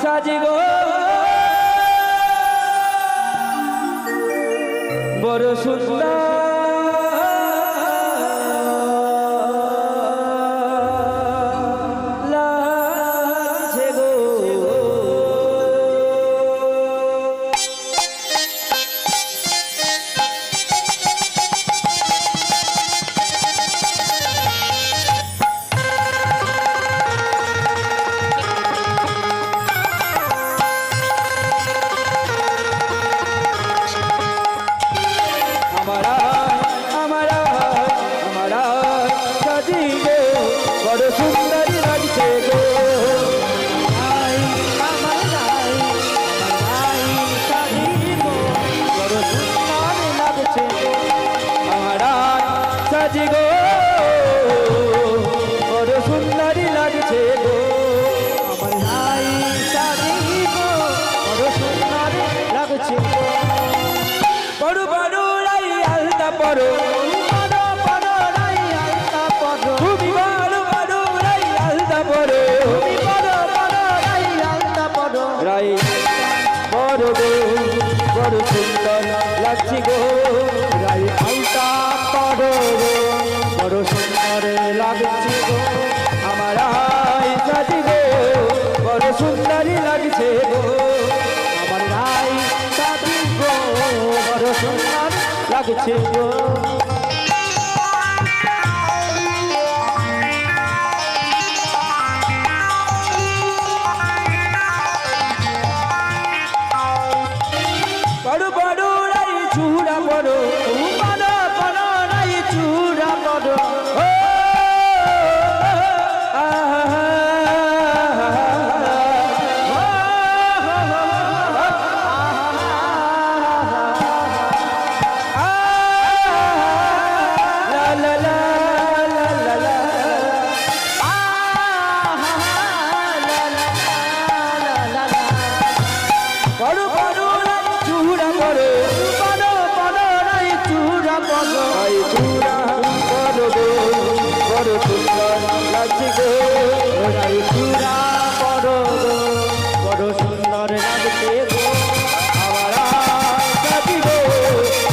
সাজি গো বড় সুন্দর লাগছে গো। বড় সুন্দরী লাগছে গো বড় সুন্দর লাগছে আমার সাজি গো বড় সুন্দরী লাগছে গো আমার নাই সাজি গো বড় সুন্দর লাগছে গো। বড় বড় রাই আলতা পড়ো রাই বড় গো বড় সুন্দর লাগছে গো রাই আলতা পড়ো গো বড় সুন্দর লাগছে গো আমার রাই সাজি গো বড় সুন্দরী লাগছে গো আমার রাই সাজি গো বড় সুন্দর লাগছে গো। বড় বড় রাই চূড়া বড় বড় বড় রাই চূড়া বড় বড় সুন্দর লাগছে গো রাই চূড়া বড় গো বড় সুন্দর লাগছে গো আমার সাজি গো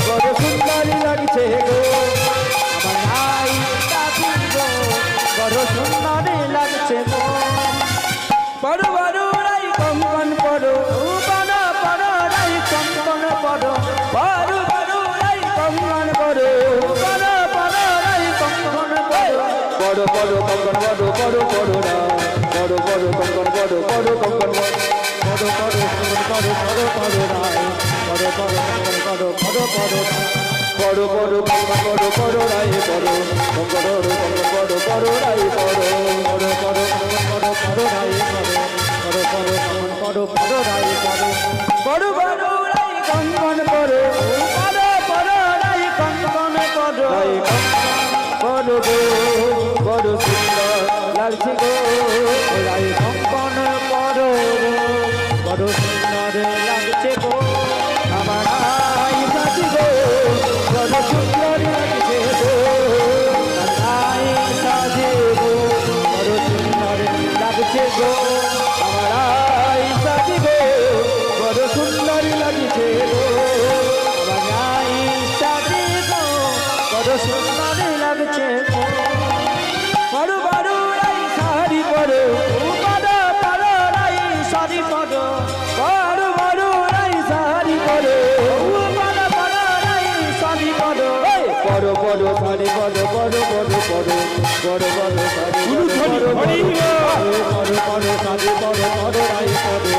বড় সুন্দর লাগছে গো আমার রাই সাজি গো বড় সুন্দর লাগছে গো। বড় বড় রাই কঙ্কন পড়ো বড় বড় রাই কঙ্কন পড়ো বড় বড় রাই কঙ্কন পড়ো বড় বড় রাই কঙ্কন পড়ো বড় বড় কঙ্কন বড় বড় বড় না বড় বড় কঙ্কন বড় বড় কঙ্কন বড় বড় বড় কঙ্কন বড় বড় বড় রাই বড় বড় কঙ্কন বড় বড় বড় বড় বড় কঙ্কন বড় বড় রাই বড় কঙ্কন বড় বড় রাই বড় বড় বড় কঙ্কন বড় বড় রাই বড় বড় কঙ্কন বড় বড় রাই বড় বড় রাই কঙ্কন বড় বড় বড় রাই কঙ্কন বড় রাই বড় গো বড় সুন্দর লাগছে গো রাই কঙ্কন বড় বড় সুন্দর লাগছে গো আমার রাই সাজি গো বড় সুন্দর লাগছে গো রাই সাজি গো বড় সুন্দর লাগছে গো আমার রাই সাজি গো বড় সুন্দর লাগছে গো আমার রাই সাজি গো বড় সুন্দর লাগছে গো। বড় বড় রাই শাড়ি পরো বড় বড় রাই শাড়ি পরো বড় বড় রাই শাড়ি পরো বড় বড় রাই শাড়ি পরো বড় বড় শাড়ি পরো বড় বড় পরো বড় বড় শাড়ি বড় বড় শাড়ি পরো বড় রাই পরো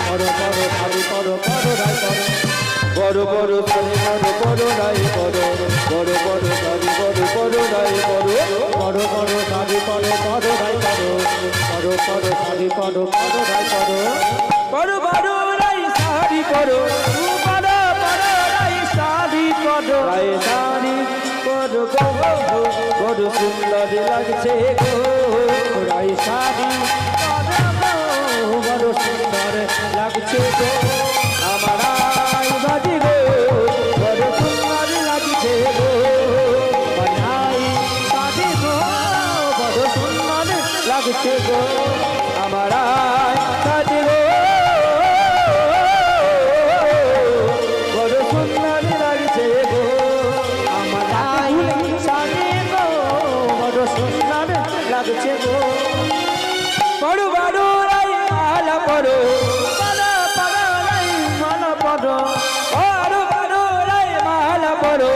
বড় বড় শাড়ি পরো বড় রাই পরো বড় বড় শাড়ি পরো বড় রাই পরো বড় বড় শাড়ি পরো বড় রাই পরো বড় বড় শাড়ি পরো বড় রাই পরো বড় বড় শাড়ি পরো বড় রাই পরো বড় বড় রাই শাড়ি পরো বড় বড় রাই শাড়ি পরো রাই শাড়ি পরো গো বড় সুন্দর লাগছে গো রাই শাড়ি পরো বড় সুন্দর লাগছে গো আমার রাই সাজি গো বড় সুন্দর লাগছে গো রাই সাজি গো বড় সুন্দর লাগছে গো আমার রাই সাজি গো পরো পরো পরো লাই মালা পরো পরো পরো লাই মালা পরো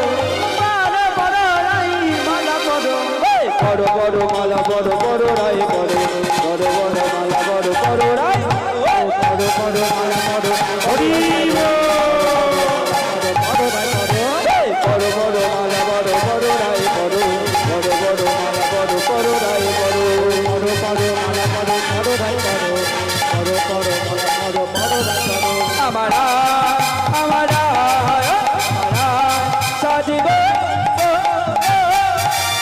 পরো পরো লাই মালা পরো পরো পরো মালা পরো পরো লাই পরো পরো পরো মালা পরো পরো লাই পরো পরো মালা পরো হরি পরো লাই পরো পরো মালা পরো পরো লাই পরো পরো পরো মালা পরো পরো লাই পরো পরো পরো মালা পরো পরো লাই পরো পরো পরো মালা পরো পরো লাই পরো আমারা আমারা আমারা সাজিব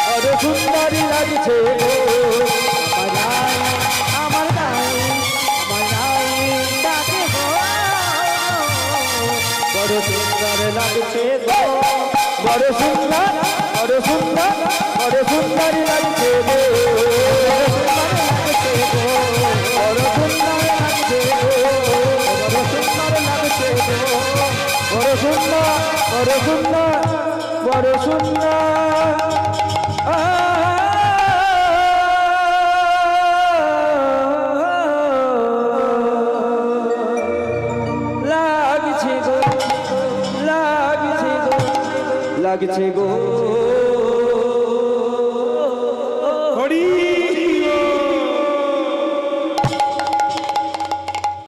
বড় সুন্দরী লাগছে আমার গায়ে আমার গায়ে ডাকে গো বড় সুন্দর লাগছে গো বড় সুন্দর বড় সুন্দর বড় সুন্দরী লাগছে গো বড় সুন্দর লাগছে গো বড় সুন্দর লাগছে গো বড় সুন্দর বড় সুন্দর বড় সুন্দর লাগছে গো লাগছে গো